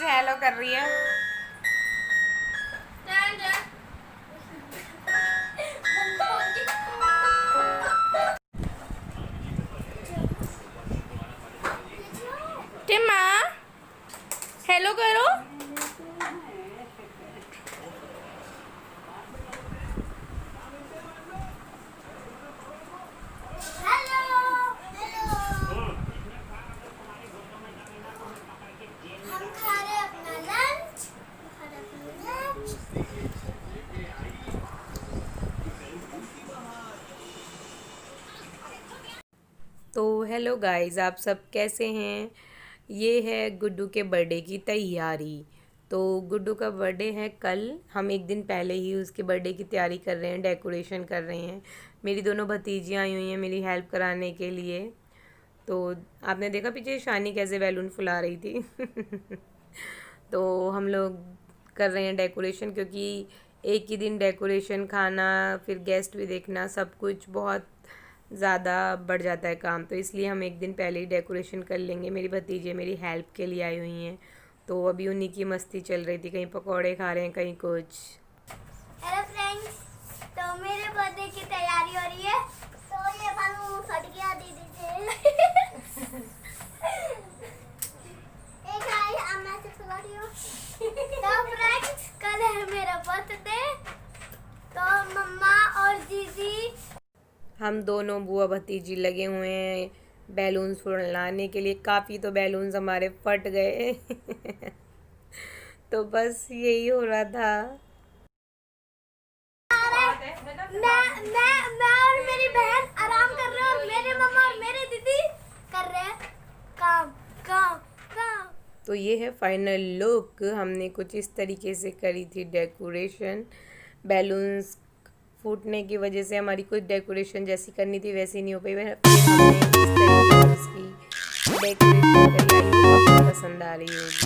से हेलो कर रही है। टिम्मा हेलो करो। तो हेलो गाइस, आप सब कैसे हैं। ये है गुड्डू के बर्थडे की तैयारी। तो गुड्डू का बर्थडे है कल। हम एक दिन पहले ही उसके बर्थडे की तैयारी कर रहे हैं, डेकोरेशन कर रहे हैं। मेरी दोनों भतीजियाँ आई हुई हैं मेरी हेल्प कराने के लिए। तो आपने देखा पीछे शानी कैसे बैलून फुला रही थी। तो हम लोग कर रहे हैं डेकोरेशन, क्योंकि एक ही दिन डेकोरेशन, खाना, फिर गेस्ट भी देखना, सब कुछ बहुत ज़्यादा बढ़ जाता है काम। तो इसलिए हम एक दिन पहले ही डेकोरेशन कर लेंगे। मेरी भतीजे मेरी हेल्प के लिए आई हुई हैं, तो अभी उन्हीं की मस्ती चल रही थी। कहीं पकौड़े खा रहे हैं, कहीं कुछ। हेलो फ्रेंड्स, तो मेरे बर्थडे की तैयारी हो रही है। तो ये बालू फट गया दीदी से। एक आई अब मैं से सुना रही हूँ। तो फ्रेंड्स, कल है मेरा बर्थडे। तो मम्मा और दीदी, हम दोनों बुआ भतीजी लगे हुए हैं बैलून्स फुलाने के लिए। काफ़ी तो बैलून्स हमारे फट गए। तो बस यही हो रहा था। मैं और मेरी बहन आराम कर रहे हैं और मेरे मम्मा और मेरे दीदी कर रहे हैं काम काम काम। तो ये है फाइनल लुक। हमने कुछ इस तरीके से करी थी डेकोरेशन। बैलून्स फूटने की वजह से हमारी कुछ डेकोरेशन जैसी करनी थी वैसी नहीं हो पाई। फिर हमने इस तरीके से उसकी डेकोरेशन करी। आई होप आपको पसंद आ रही होगी।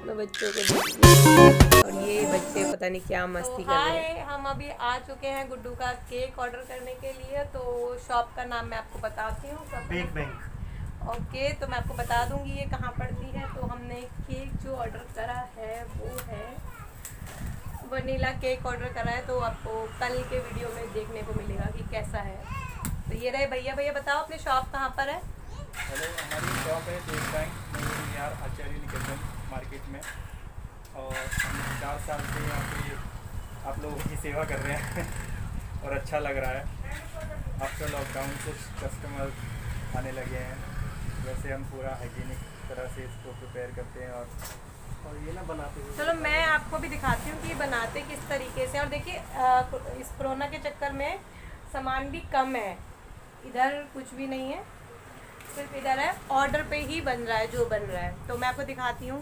मैं बच्चों को देखती, और ये बच्चे पता नहीं क्या मस्ती कर रहे हैं। हम अभी आ चुके हैं गुड्डू का केक ऑर्डर करने के लिए। तो शॉप का नाम मैं आपको बताती हूँ। Bake bank. ओके, तो मैं आपको बता दूंगी ये कहाँ पड़ती है। तो हमने केक जो ऑर्डर करा है वो है वनीला केक ऑर्डर करा है। तो आपको कल के वीडियो में देखने को मिलेगा कि कैसा है। तो ये रहे भैया। भैया बताओ अपनी शॉप कहाँ पर है। हेलो, हमारी शॉप है बेक बैंक यार आचार्य निकेतन मार्केट में। और हम 4 साल से यहाँ पे आप लोगों की सेवा कर रहे हैं। और अच्छा लग रहा है। आफ्टर लॉकडाउन से कस्टमर आने लगे हैं। वैसे हम पूरा हाइजीनिक तरह से इसको प्रिपेयर करते हैं और ये ना बनाते हैं। चलो मैं आपको भी दिखाती हूँ कि ये बनाते किस तरीके से। और देखिए इस कोरोना के चक्कर में सामान भी कम है। इधर कुछ भी नहीं है, सिर्फ इधर है ऑर्डर पे ही बन रहा है जो बन रहा है। तो मैं आपको दिखाती हूँ।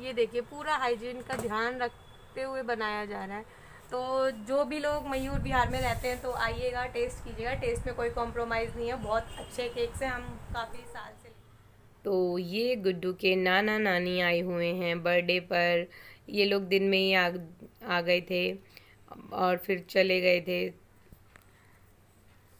ये देखिए पूरा हाइजीन का ध्यान रखते हुए बनाया जा रहा है। तो जो भी लोग मयूर विहार में रहते हैं तो आइएगा, टेस्ट कीजिएगा। टेस्ट में कोई कॉम्प्रोमाइज़ नहीं है। बहुत अच्छे केक से हम काफ़ी साल से। तो ये गुड्डू के नाना नानी आए हुए हैं बर्थडे पर। ये लोग दिन में ही आ गए थे और फिर चले गए थे।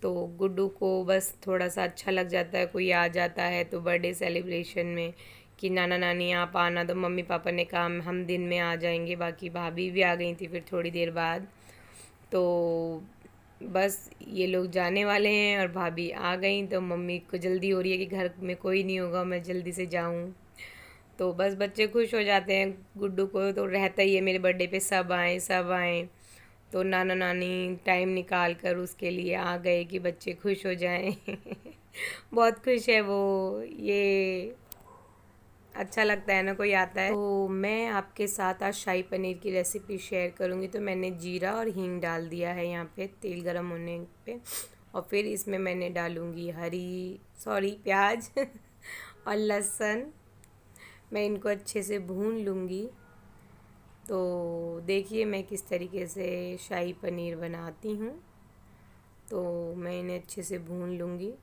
तो गुड्डू को बस थोड़ा सा अच्छा लग जाता है, कोई आ जाता है तो बर्थडे सेलिब्रेशन में कि नाना नानी आप आना। तो मम्मी पापा ने कहा हम दिन में आ जाएंगे। बाकी भाभी भी आ गई थी फिर थोड़ी देर बाद। तो बस ये लोग जाने वाले हैं और भाभी आ गई। तो मम्मी को जल्दी हो रही है कि घर में कोई नहीं होगा, मैं जल्दी से जाऊं। तो बस बच्चे खुश हो जाते हैं। गुड्डू को तो रहता ही है मेरे बर्थडे पे सब आए सब आए। तो नाना नानी टाइम निकाल कर उसके लिए आ गए कि बच्चे खुश हो जाएं। बहुत खुश है वो। ये अच्छा लगता है ना कोई आता है। तो मैं आपके साथ आज शाही पनीर की रेसिपी शेयर करूँगी। तो मैंने जीरा और हींग डाल दिया है यहाँ पे तेल गरम होने पे। और फिर इसमें मैंने डालूँगी प्याज और लहसुन। मैं इनको अच्छे से भून लूँगी। तो देखिए मैं किस तरीके से शाही पनीर बनाती हूँ। तो मैं इन्हें अच्छे से भून लूँगी।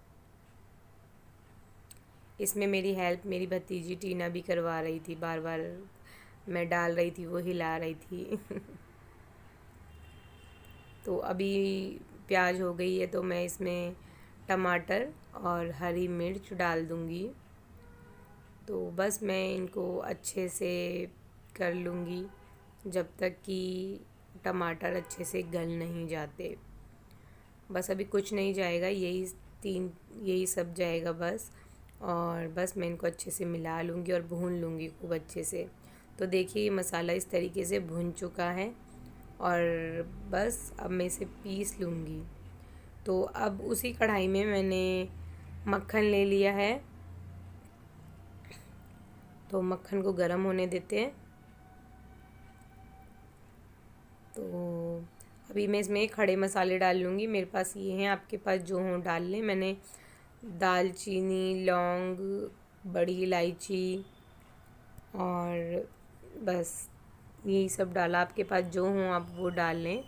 इसमें मेरी हेल्प मेरी भतीजी टीना भी करवा रही थी। बार बार मैं डाल रही थी, वो हिला रही थी। तो अभी प्याज हो गई है तो मैं इसमें टमाटर और हरी मिर्च डाल दूँगी। तो बस मैं इनको अच्छे से कर लूँगी जब तक कि टमाटर अच्छे से गल नहीं जाते। बस अभी कुछ नहीं जाएगा, यही सब जाएगा बस। और बस मैं इनको अच्छे से मिला लूँगी और भून लूँगी खूब अच्छे से। तो देखिए ये मसाला इस तरीके से भुन चुका है और बस अब मैं इसे पीस लूँगी। तो अब उसी कढ़ाई में मैंने मक्खन ले लिया है, तो मक्खन को गरम होने देते हैं। तो अभी मैं इसमें खड़े मसाले डाल लूँगी। मेरे पास ये हैं, आपके पास जो हों डाल लें। मैंने दालचीनी, लौंग, बड़ी इलायची और बस यही सब डाला। आपके पास जो हों आप वो डाल लें,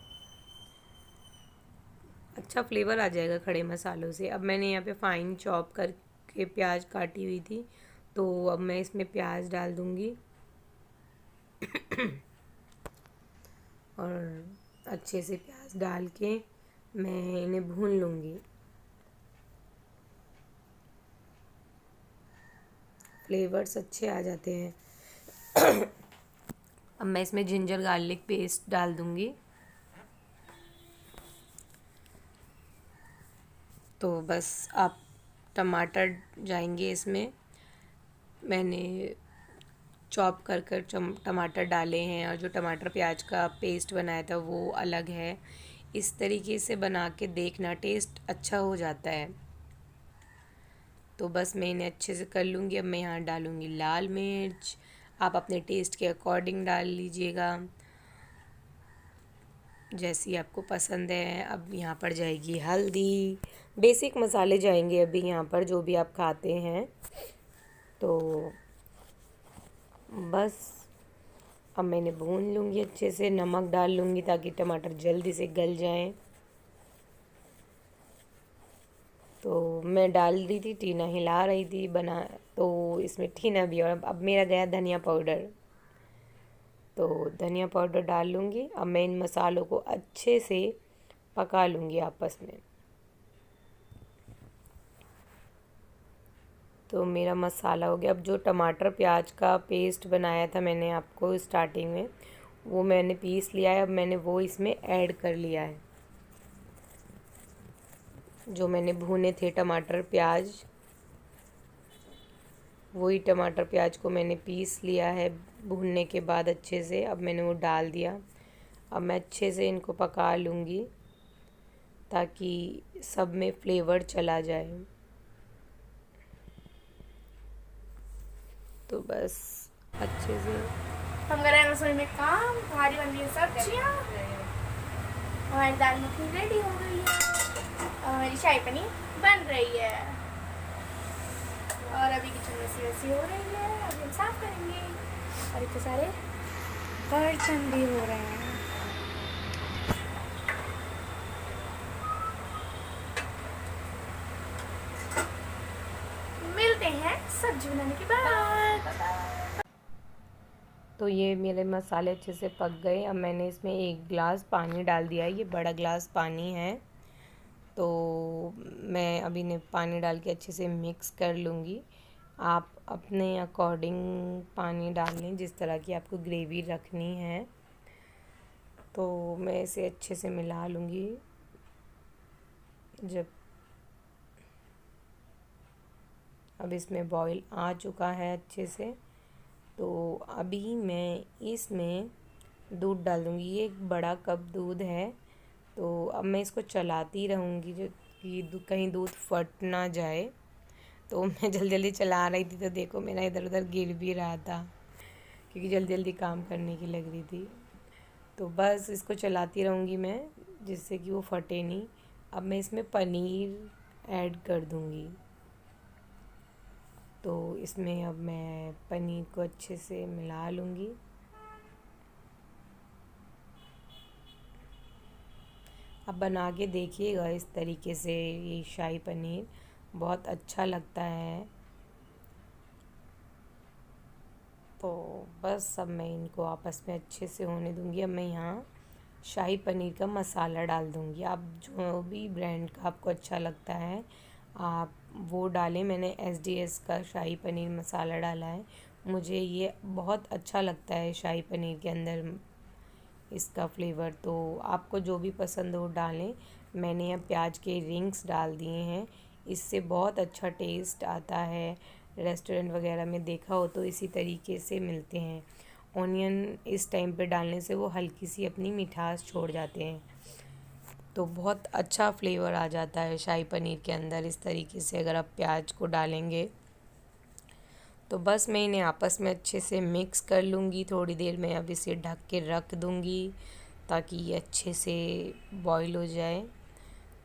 अच्छा फ्लेवर आ जाएगा खड़े मसालों से। अब मैंने यहाँ पे फाइन चॉप करके प्याज काटी हुई थी, तो अब मैं इसमें प्याज डाल दूँगी और अच्छे से प्याज डाल के मैं इन्हें भून लूँगी। फ्लेवर्स अच्छे आ जाते हैं। अब मैं इसमें जिंजर गार्लिक पेस्ट डाल दूँगी। तो बस आप टमाटर जाएंगे इसमें। मैंने चॉप कर कर टमाटर डाले हैं और जो टमाटर प्याज का पेस्ट बनाया था वो अलग है। इस तरीके से बना के देखना, टेस्ट अच्छा हो जाता है। तो बस मैं इन्हें अच्छे से कर लूँगी। अब मैं यहाँ डालूँगी लाल मिर्च, आप अपने टेस्ट के अकॉर्डिंग डाल लीजिएगा जैसी आपको पसंद है। अब यहाँ पर जाएगी हल्दी, बेसिक मसाले जाएंगे अभी यहाँ पर जो भी आप खाते हैं। तो बस अब मैंने भून लूँगी अच्छे से, नमक डाल लूँगी ताकि टमाटर जल्दी से गल जाएं। तो मैं डाल रही थी, टीना हिला रही थी बना, तो इसमें टीना भी। और अब मेरा गया धनिया पाउडर, तो धनिया पाउडर डाल लूँगी। अब मैं इन मसालों को अच्छे से पका लूँगी आपस में। तो मेरा मसाला हो गया। अब जो टमाटर प्याज का पेस्ट बनाया था मैंने आपको स्टार्टिंग में, वो मैंने पीस लिया है। अब मैंने वो इसमें ऐड कर लिया है। जो मैंने भुने थे टमाटर प्याज, वही टमाटर प्याज को मैंने पीस लिया है भूनने के बाद अच्छे से। अब मैंने वो डाल दिया। अब मैं अच्छे से इनको पका लूँगी ताकि सब में फ्लेवर चला जाए। तो बस अच्छे से हम कर रहे हैं रसोई में काम। हमारी बन रही है सब्जियाँ, हमारी दाल मखनी रेडी हो गई है और हमारी शाही पनीर बन रही है। और अभी किचन में वैसी हो रही है, अभी हम साफ करेंगे। और इतने सारे बर्तन भी हो रहे हैं। मिलते हैं सब्जी बनाने के बाद। तो ये मेरे मसाले अच्छे से पक गए। अब मैंने इसमें 1 गिलास पानी डाल दिया है, ये बड़ा गिलास पानी है। तो मैं अभी ने पानी डाल के अच्छे से मिक्स कर लूँगी। आप अपने अकॉर्डिंग पानी डाल लें जिस तरह की आपको ग्रेवी रखनी है। तो मैं इसे अच्छे से मिला लूँगी। जब अब इसमें बॉईल आ चुका है अच्छे से, तो अभी मैं इसमें दूध डाल दूँगी। ये 1 बड़ा कप दूध है। तो अब मैं इसको चलाती रहूँगी जो कि कहीं दूध फट ना जाए। तो मैं जल्दी जल्दी चला रही थी, तो देखो मेरा इधर उधर गिर भी रहा था क्योंकि जल्दी जल्दी काम करने की लग रही थी। तो बस इसको चलाती रहूँगी मैं जिससे कि वो फटे नहीं। अब मैं इसमें पनीर ऐड कर दूँगी। तो इसमें अब मैं पनीर को अच्छे से मिला लूँगी। अब बना के देखिएगा इस तरीके से, ये शाही पनीर बहुत अच्छा लगता है। तो बस अब मैं इनको आपस में अच्छे से होने दूँगी। अब मैं यहाँ शाही पनीर का मसाला डाल दूँगी। आप जो भी ब्रांड का आपको अच्छा लगता है आप वो डालें। मैंने SDS का शाही पनीर मसाला डाला है, मुझे ये बहुत अच्छा लगता है शाही पनीर के अंदर इसका फ्लेवर। तो आपको जो भी पसंद हो डालें। मैंने यहाँ प्याज के रिंग्स डाल दिए हैं, इससे बहुत अच्छा टेस्ट आता है। रेस्टोरेंट वगैरह में देखा हो तो इसी तरीके से मिलते हैं। ऑनियन इस टाइम पे डालने से वो हल्की सी अपनी मिठास छोड़ जाते हैं, तो बहुत अच्छा फ्लेवर आ जाता है शाही पनीर के अंदर इस तरीके से अगर आप प्याज को डालेंगे। तो बस मैं इन्हें आपस में अच्छे से मिक्स कर लूँगी। थोड़ी देर में अब इसे ढक के रख दूँगी ताकि ये अच्छे से बॉईल हो जाए।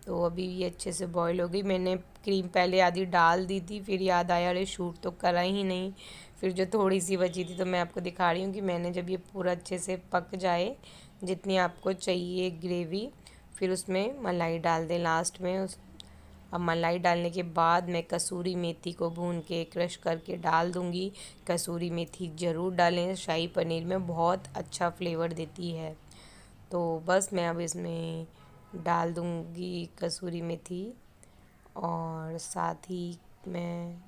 तो अभी ये अच्छे से बॉईल हो गई। मैंने क्रीम पहले आधी डाल दी थी, फिर याद आया अरे शूट तो करा ही नहीं। फिर जो थोड़ी सी बची थी तो मैं आपको दिखा रही हूँ कि मैंने जब ये पूरा अच्छे से पक जाए, जितनी आपको चाहिए ग्रेवी, फिर उसमें मलाई डाल दें लास्ट में। अब मलाई डालने के बाद मैं कसूरी मेथी को भून के क्रश करके डाल दूँगी। कसूरी मेथी ज़रूर डालें, शाही पनीर में बहुत अच्छा फ्लेवर देती है। तो बस मैं अब इसमें डाल दूँगी कसूरी मेथी और साथ ही मैं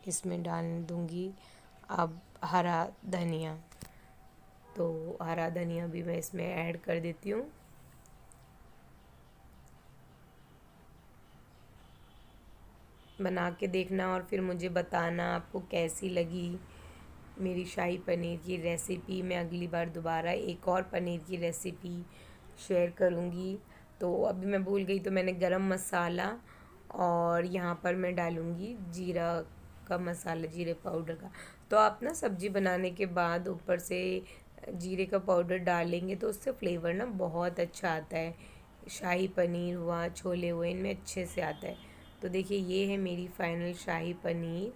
इसमें डाल दूँगी अब हरा धनिया। तो हरा धनिया भी मैं इसमें ऐड कर देती हूँ। बना के देखना और फिर मुझे बताना आपको कैसी लगी मेरी शाही पनीर की रेसिपी। मैं अगली बार दोबारा एक और पनीर की रेसिपी शेयर करूँगी। तो अभी मैं भूल गई, तो मैंने गरम मसाला और यहाँ पर मैं डालूँगी जीरा का मसाला, जीरे पाउडर का। तो आप ना सब्ज़ी बनाने के बाद ऊपर से जीरे का पाउडर डालेंगे तो उससे फ्लेवर ना बहुत अच्छा आता है। शाही पनीर हुआ, छोले हुए, इनमें अच्छे से आता है। तो देखिए ये है मेरी फाइनल शाही पनीर।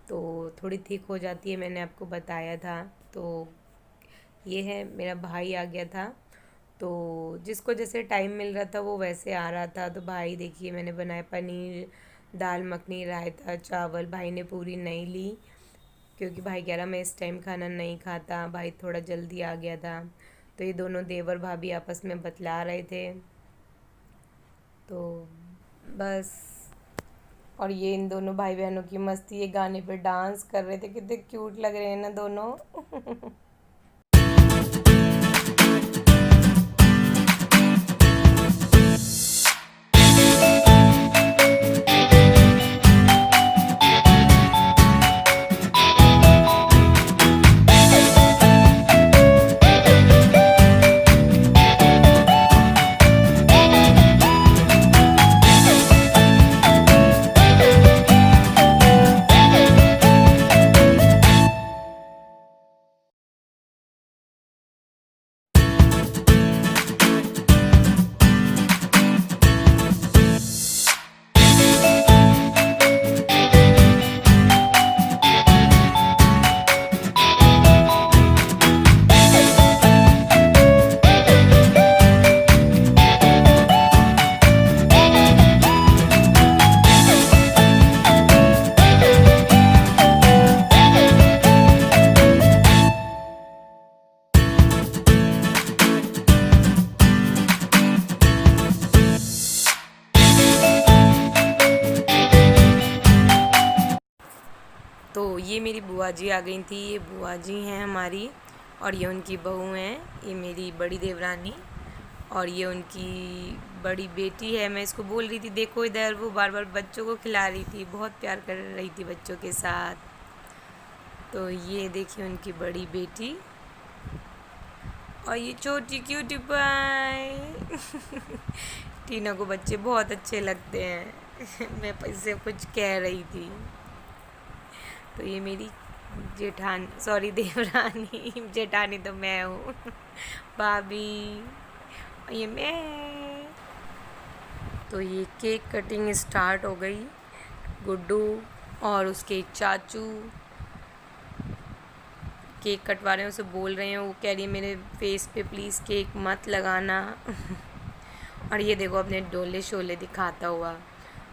तो थोड़ी थिक हो जाती है, मैंने आपको बताया था। तो ये है, मेरा भाई आ गया था, तो जिसको जैसे टाइम मिल रहा था वो वैसे आ रहा था। तो भाई देखिए मैंने बनाया पनीर, दाल मखनी, रायता, चावल। भाई ने पूरी नहीं ली क्योंकि भाई कह रहा मैं इस टाइम खाना नहीं खाता। भाई थोड़ा जल्दी आ गया था। तो ये दोनों देवर भाभी आपस में बतला रहे थे। तो बस, और ये इन दोनों भाई बहनों की मस्ती, ये गाने पे डांस कर रहे थे, कितने क्यूट लग रहे हैं ना दोनों। तो ये मेरी बुआ जी आ गई थी। ये बुआ जी हैं हमारी, और ये उनकी बहू हैं। ये मेरी बड़ी देवरानी और ये उनकी बड़ी बेटी है। मैं इसको बोल रही थी देखो इधर, वो बार बार बच्चों को खिला रही थी, बहुत प्यार कर रही थी बच्चों के साथ। तो ये देखिए उनकी बड़ी बेटी, और ये छोटी क्यूटी पाई। टीना को बच्चे बहुत अच्छे लगते हैं। मैं इससे कुछ कह रही थी। तो ये मेरी जेठानी, सॉरी देवरानी, जेठानी तो मैं हूँ, भाभी, और ये मैं। तो ये केक कटिंग स्टार्ट हो गई। गुड्डू और उसके चाचू केक कटवा रहे हैं, उसे बोल रहे हैं, वो कह रही है मेरे फेस पे प्लीज़ केक मत लगाना। और ये देखो अपने डोले शोले दिखाता हुआ।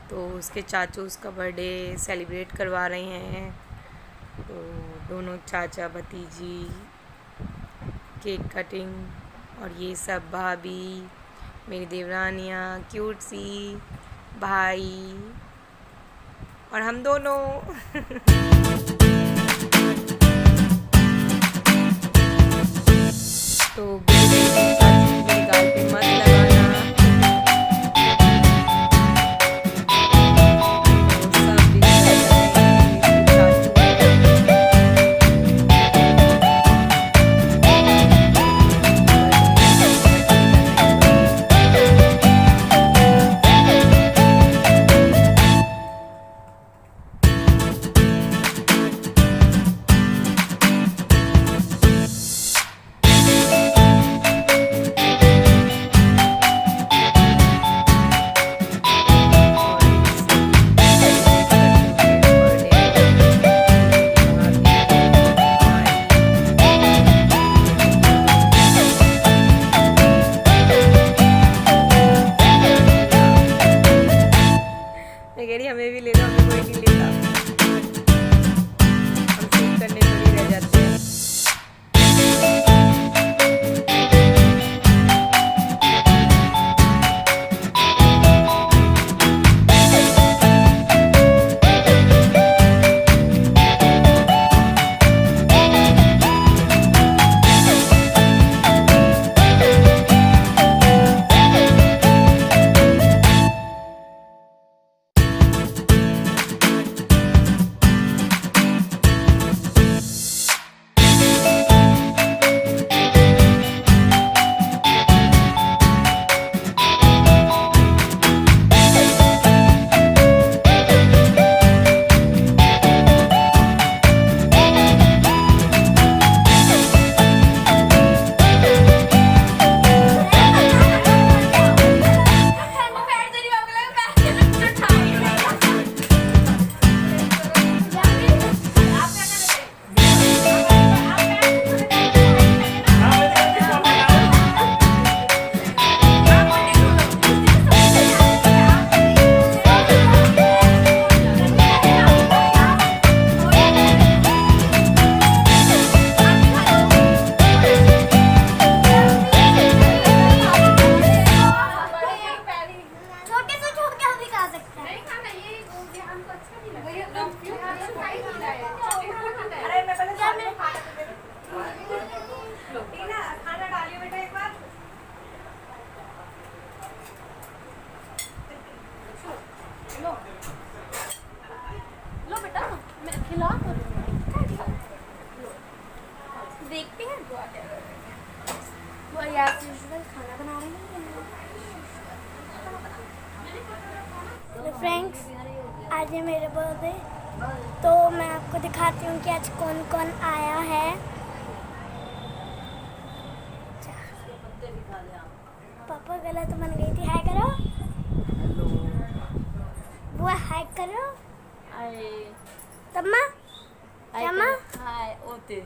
तो उसके चाचू उसका बर्थडे सेलिब्रेट करवा रहे हैं। तो दोनों चाचा भतीजी केक कटिंग, और ये सब भाभी, मेरी देवरानियाँ क्यूट सी, भाई, और हम दोनों तो मेरे गाल पे मत लगाना। तो सब मैं कह रही हमें भी ले लो, हमें कोई नहीं लेता, हम शूट करने थोड़ी रह जाते हैं। देखते हैं वो यार खाना बना रही है। फ्रेंड्स, आज है मेरा बर्थडे, तो मैं आपको दिखाती हूँ कि आज कौन कौन आया है। पापा गलत बन गई थी। हाय करो, वो हाय करो। तम्मा चमा हाय ओते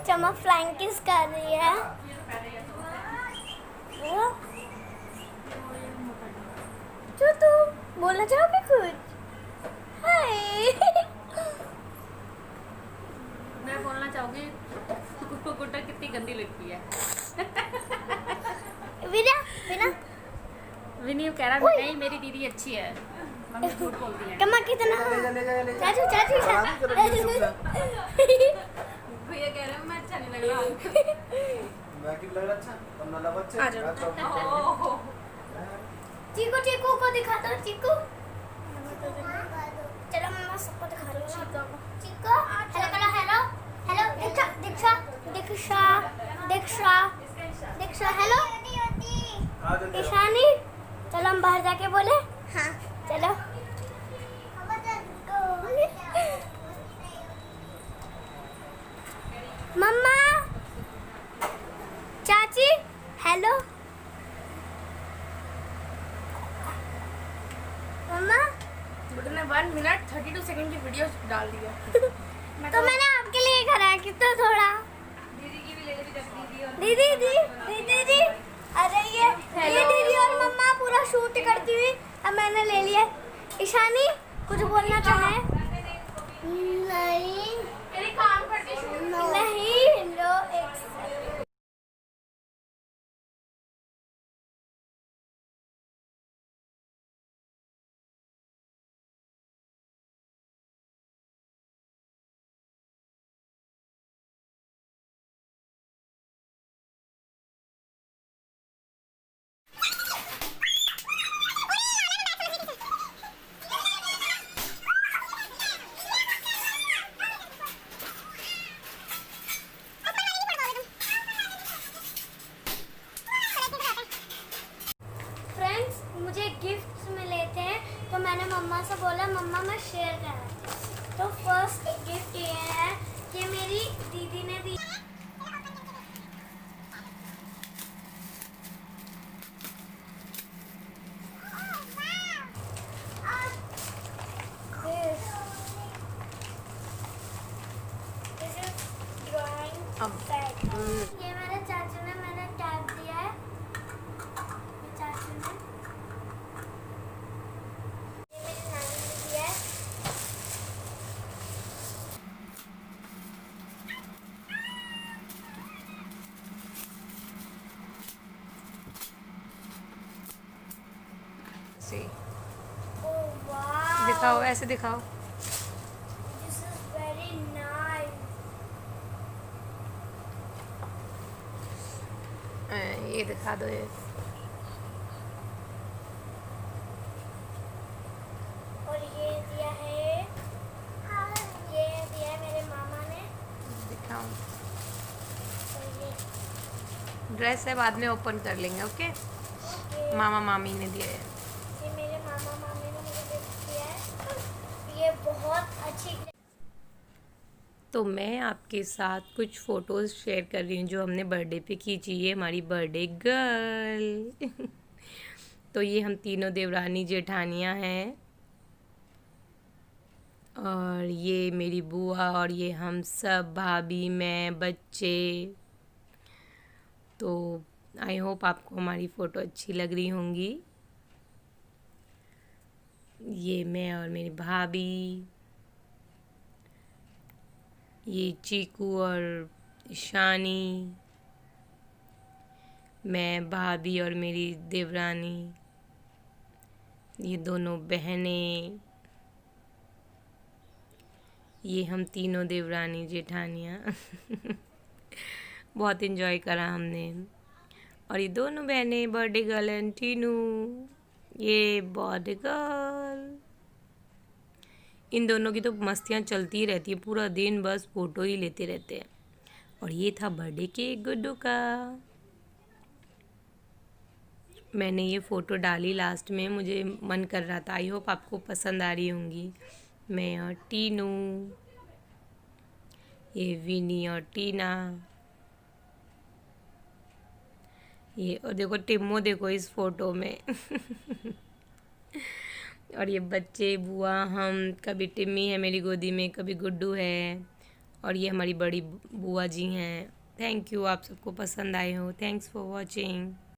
चमा फ्लाइंग किस कर रही है। जो तू बोलना चाहोगे कुछ? हाय। मैं बोलना चाहूंगी गुड्डा कितनी गंदी लगती है। विना विना विनी कह रहा नहीं मेरी दीदी अच्छी है, मम्मी झूठ बोलती है। कमा कितना चाचू चाचू भैया कह रहे हैं मैं अच्छा नहीं लग रहा। मैं क्यों लग रहा अच्छा? तुम ना बच्चे आ जाओ। चीकू चीकू को दिखा दो। चीकू चलो मम्मा सबको दिखा दो। चीकू हेलो करो। हेलो हेलो दीक्षा दीक्षा दीक्षा दीक्षा दीक्षा हेलो ईशानी। चलो हम बाहर जाके बोले। हाँ चलो। मम्मा चाची हेलो। मम्मा बुड्ढे ने 1 मिनट 32 सेकंड की वीडियो डाल दिया। तो मैंने आपके लिए करा कि तो थोड़ा दीदी की भी ले ली दीदी दी दीदी जी अरे ये दीदी और मम्मा पूरा शूट करती हुई अब मैंने ले लिया। ईशानी कुछ बोलना चाहे? नहीं काम करती नहीं लो एक दी ये मेरे चाचू ने मैंने टैब दिया है। ये चाचू ने, ये मेरी नानी ने दिया है। सी ओह वाह, दिखाओ, ऐसे दिखाओ। This is very nice. ये दिखा दो, ये और ये दिया है, ये दिया है मेरे मामा ने। दिखाओ। और ड्रेस है, बाद में ओपन कर लेंगे, ओके। ये मामा मामी ने दिया है। ये मेरे मामा मामी ने मुझे गिफ्ट किया है। ये बहुत अच्छी। तो मैं आपके साथ कुछ फ़ोटोज़ शेयर कर रही हूँ जो हमने बर्थडे पे खींची। ये हमारी बर्थडे गर्ल तो ये हम तीनों देवरानी जेठानियाँ हैं, और ये मेरी बुआ, और ये हम सब, भाभी, मैं, बच्चे। तो आई होप आपको हमारी फ़ोटो अच्छी लग रही होंगी। ये मैं और मेरी भाभी, ये चीकू और ईशानी, मैं, भाभी और मेरी देवरानी, ये दोनों बहनें, ये हम तीनों देवरानी जेठानियाँ बहुत इन्जॉय करा हमने। और ये दोनों बहनें, बर्थडे गर्ल एंड टीनू, ये बर्थडे गर्ल। इन दोनों की तो मस्तियाँ चलती ही रहती है, पूरा दिन बस फ़ोटो ही लेते रहते हैं। और ये था बर्थडे केक गुड्डू का। मैंने ये फ़ोटो डाली लास्ट में, मुझे मन कर रहा था। आई होप आपको पसंद आ रही होंगी। मैं और टीनू, ये विनी और टीना, ये, और देखो टिम्मो, देखो इस फ़ोटो में और ये बच्चे, बुआ, हम, कभी टिम्मी है मेरी गोदी में, कभी गुड्डू है, और ये हमारी बड़ी बुआ जी हैं। थैंक यू, आप सबको पसंद आए हो। Thanks for watching.